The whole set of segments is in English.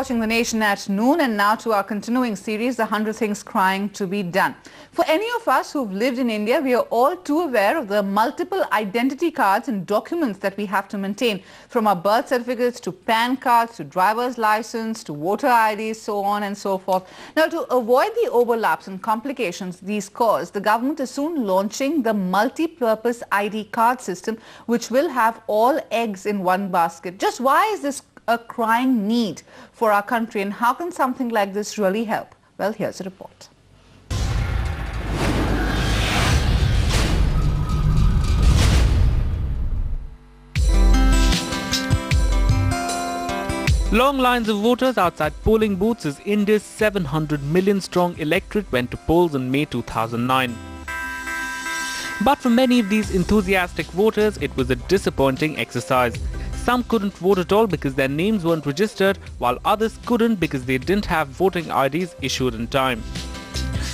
watching The Nation at noon, and now to our continuing series, The 100 Things Crying to be Done. For any of us who've lived in India, we are all too aware of the multiple identity cards and documents that we have to maintain, from our birth certificates to PAN cards to driver's license to voter IDs, so on and so forth. Now, to avoid the overlaps and complications these cause, the government is soon launching the multi-purpose ID card system, which will have all eggs in one basket. Just why is this a crying need for our country, and how can something like this really help? Well, here's a report. Long lines of voters outside polling booths as India's 700 million strong electorate went to polls in May 2009. But for many of these enthusiastic voters, it was a disappointing exercise. Some couldn't vote at all because their names weren't registered, while others couldn't because they didn't have voting IDs issued in time.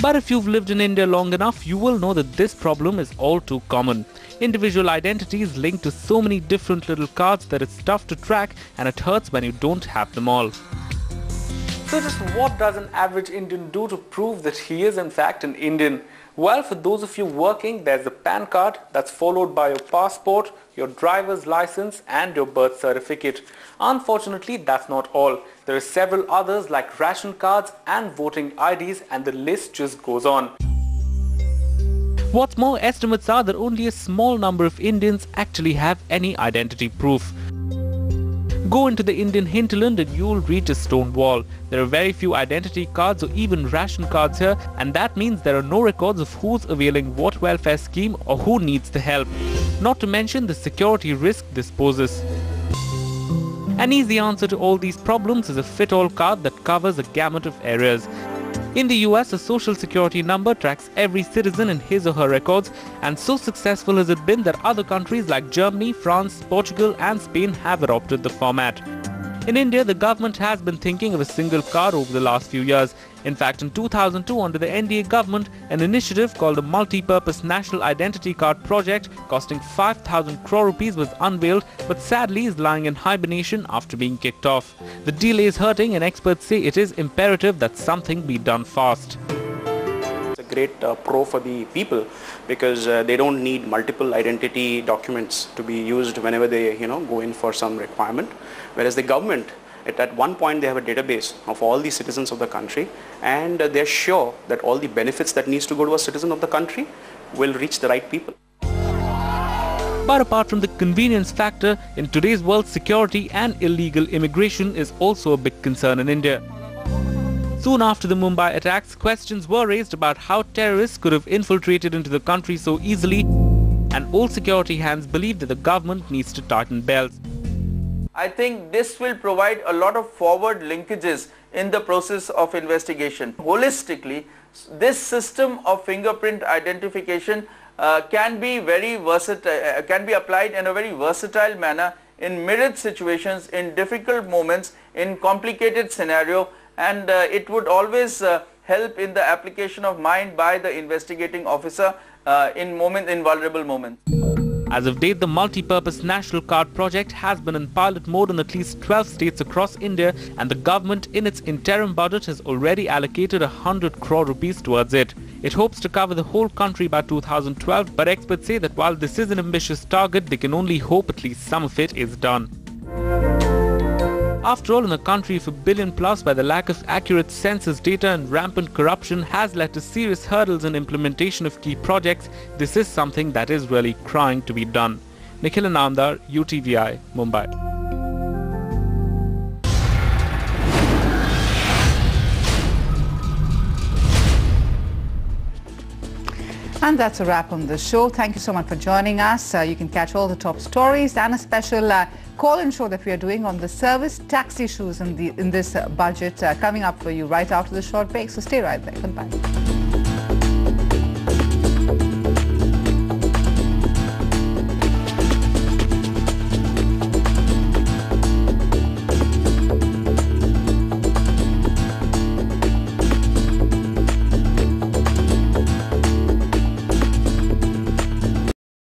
But if you've lived in India long enough, you will know that this problem is all too common. Individual identity is linked to so many different little cards that it's tough to track, and it hurts when you don't have them all. So just what does an average Indian do to prove that he is in fact an Indian? Well, for those of you working, there's a PAN card that's followed by your passport, your driver's license and your birth certificate. Unfortunately, that's not all. There are several others like ration cards and voting IDs, and the list just goes on. What's more, estimates are that only a small number of Indians actually have any identity proof. Go into the Indian hinterland and you'll reach a stone wall. There are very few identity cards or even ration cards here, and that means there are no records of who's availing what welfare scheme or who needs the help. Not to mention the security risk this poses. An easy answer to all these problems is a fit-all card that covers a gamut of areas. In the US, a social security number tracks every citizen in his or her records, and so successful has it been that other countries like Germany, France, Portugal and Spain have adopted the format. In India, the government has been thinking of a single card over the last few years. In fact, in 2002, under the NDA government, an initiative called the Multi-Purpose National Identity Card Project, costing 5,000 crore rupees, was unveiled, but sadly is lying in hibernation after being kicked off. The delay is hurting, and experts say it is imperative that something be done fast. It's a great pro for the people, because they don't need multiple identity documents to be used whenever they go in for some requirement, whereas the government, at one point they have a database of all the citizens of the country, and they're sure that all the benefits that needs to go to a citizen of the country will reach the right people. But apart from the convenience factor, in today's world, security and illegal immigration is also a big concern in India. Soon after the Mumbai attacks, questions were raised about how terrorists could have infiltrated into the country so easily, and all security hands believe that the government needs to tighten belts. I think this will provide a lot of forward linkages in the process of investigation. Holistically, this system of fingerprint identification can be very versatile, can be applied in a very versatile manner in myriad situations, in difficult moments, in complicated scenario, and it would always help in the application of mind by the investigating officer in vulnerable moments. As of date, the Multi-Purpose National Card Project has been in pilot mode in at least 12 states across India, and the government in its interim budget has already allocated 100 crore rupees towards it. It hopes to cover the whole country by 2012, but experts say that while this is an ambitious target, they can only hope at least some of it is done. After all, in a country of 1 billion plus, where the lack of accurate census data and rampant corruption has led to serious hurdles in implementation of key projects, this is something that is really crying to be done. Nikhil Namdar, UTVI, Mumbai. And that's a wrap on the show. Thank you so much for joining us. You can catch all the top stories and a special call-in show that we are doing on the service tax issues in this budget coming up for you right after the short break. So stay right there. Goodbye.